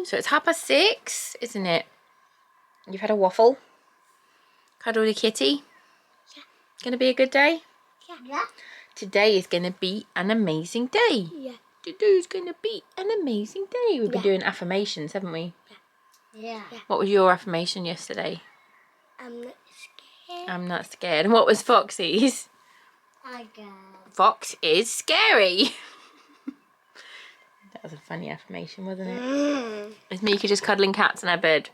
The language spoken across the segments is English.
So it's 6:30, isn't it? You've had a waffle. Cuddle the kitty. Yeah. Gonna be a good day? Yeah. Today is gonna be an amazing day. Yeah. Today's gonna be an amazing day. We've been doing affirmations, haven't we? Yeah. What was your affirmation yesterday? I'm not scared. I'm not scared. And what was Foxy's? Fox is scary. That was a funny affirmation, wasn't it? It's Mika just cuddling cats in her bed.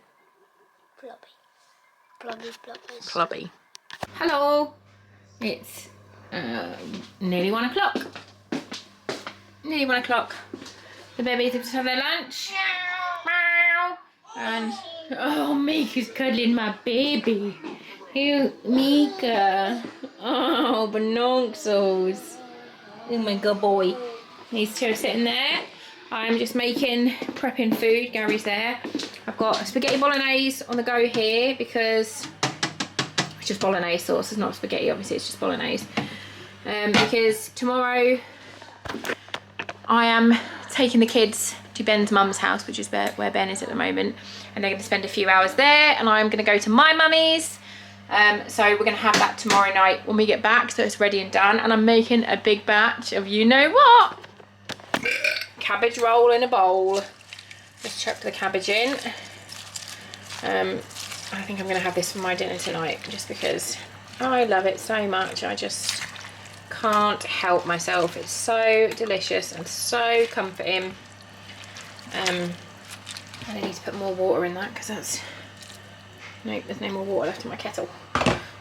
Plobby. Hello. It's nearly 1 o'clock. Nearly 1 o'clock. The babies have just had their lunch. Meow. And oh, Mika's cuddling my baby. Here, Mika. Oh, banonksos. Oh my good boy. He's still sitting there. I'm just prepping food. Gary's there. I've got spaghetti bolognese on the go here because it's just bolognese sauce. It's not spaghetti, obviously. It's just bolognese. Because tomorrow I am taking the kids to Ben's mum's house, which is where Ben is at the moment, and they're going to spend a few hours there, and I'm going to go to my mummy's. So we're going to have that tomorrow night when we get back, so it's ready and done. And I'm making a big batch of you know what? Cabbage roll in a bowl. Just chuck the cabbage in. I think I'm going to have this for my dinner tonight, just because I love it so much. I just can't help myself. It's so delicious and so comforting. I need to put more water in that because that's... Nope, there's no more water left in my kettle.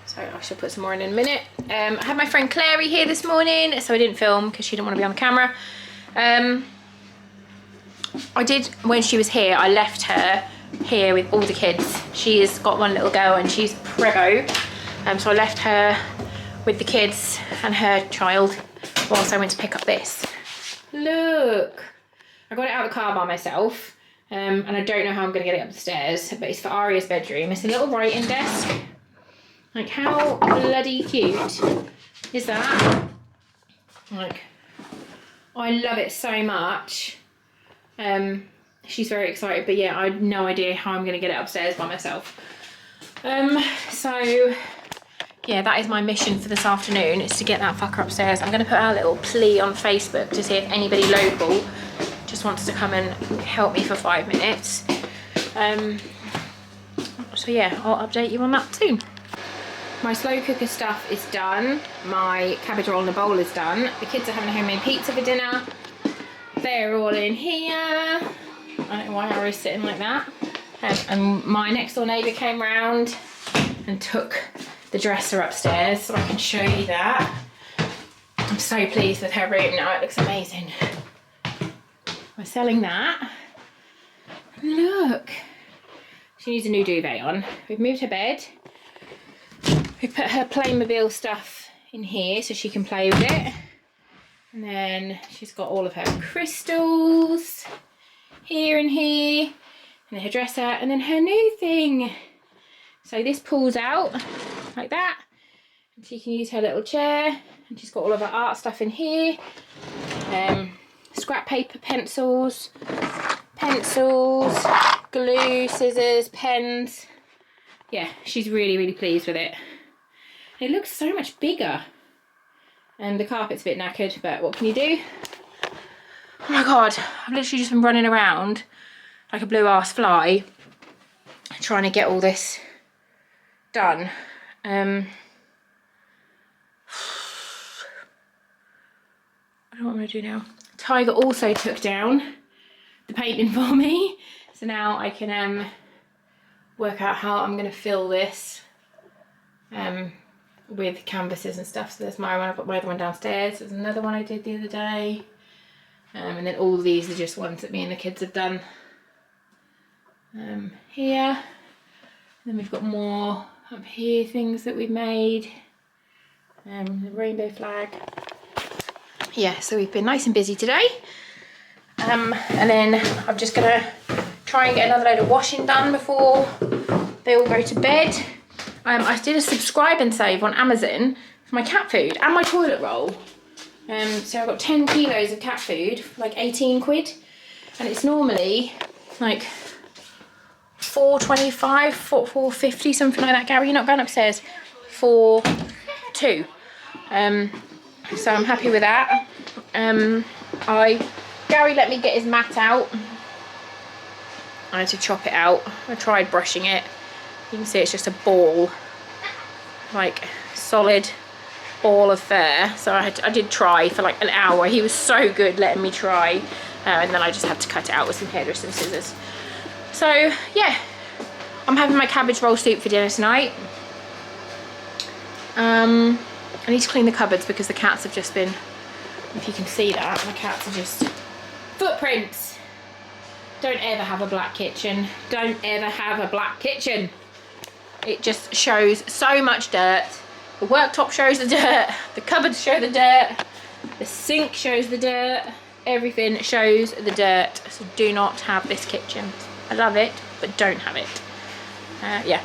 So I shall put some more in a minute. I had my friend Clary here this morning, so I didn't film because she didn't want to be on the camera. I did, when she was here, I left her here with all the kids. She has got one little girl and she's prego. So I left her with the kids and her child whilst I went to pick up this. Look, I got it out of the car by myself. And I don't know how I'm going to get it up the stairs, but it's for Aria's bedroom. It's a little writing desk. Like, how bloody cute is that? Like, I love it so much. She's very excited, but yeah, I have no idea how I'm going to get it upstairs by myself. So yeah, that is my mission for this afternoon, is to get that fucker upstairs. I'm going to put out a little plea on Facebook to see if anybody local just wants to come and help me for 5 minutes. So yeah, I'll update you on that soon. My slow cooker stuff is done. My cabbage roll in the bowl is done. The kids are having a homemade pizza for dinner. They're all in here. I don't know why Harry's sitting like that. And my next door neighbour came round and took the dresser upstairs, so I can show you that. I'm so pleased with her room now, it looks amazing. We're selling that. Look, she needs a new duvet on. We've moved her bed. We've put her Playmobil stuff in here so she can play with it. And then she's got all of her crystals here and here. And her dresser, and then her new thing. So this pulls out like that. And she can use her little chair. And she's got all of her art stuff in here. Scrap paper, pencils, glue, scissors, pens. Yeah, she's really, really pleased with it. It looks so much bigger. And the carpet's a bit knackered, but what can you do? Oh my God, I've literally just been running around like a blue ass fly trying to get all this done. I don't know what I'm going to do now. Tiger also took down the painting for me, so now I can work out how I'm going to fill this with canvases and stuff. So there's my one, I've got my other one downstairs, there's another one I did the other day, and then all these are just ones that me and the kids have done here. And then we've got more up here, things that we've made, the rainbow flag. Yeah, so we've been nice and busy today. And then I'm just gonna try and get another load of washing done before they all go to bed. I did a subscribe and save on Amazon for my cat food and my toilet roll. So I've got 10 kilos of cat food for like 18 quid. And it's normally like 425, 450, something like that. Gary, you're not going upstairs. 4.2. So I'm happy with that. Gary let me get his mat out. I had to chop it out. I tried brushing it. You can see it's just a ball, like solid ball of fur. So I did try for like an hour. He was so good letting me try, and then I just had to cut it out with some hairdressing scissors. So yeah, I'm having my cabbage roll soup for dinner tonight. I need to clean the cupboards because the cats have just been, if you can see that, my cats are just footprints. Don't ever have a black kitchen. Don't ever have a black kitchen. It just shows so much dirt. The worktop shows the dirt. The cupboards show the dirt. The sink shows the dirt. Everything shows the dirt. So do not have this kitchen. I love it, but don't have it. Yeah.